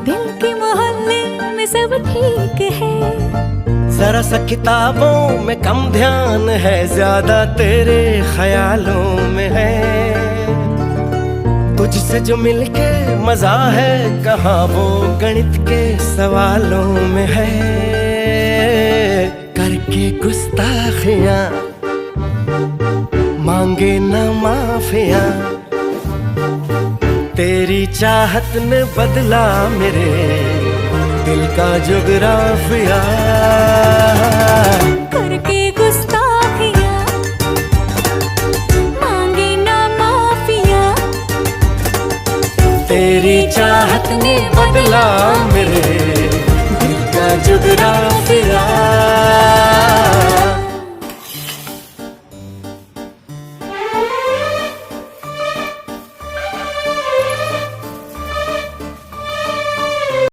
दिल के मोहल्ले में सब ठीक है, जरा सा किताबों में कम ध्यान है, ज्यादा तेरे ख्यालों में है। तुझसे जो मिलके मजा है, कहाँ वो गणित के सवालों में है। करके गुस्ताखियां मांगे न माफियां, तेरी चाहत ने बदला मेरे दिल का जुगराफिया। करके गुस्ताखियां मांगे ना माफिया, तेरी चाहत ने बदला मेरे दिल का जुगराफिया।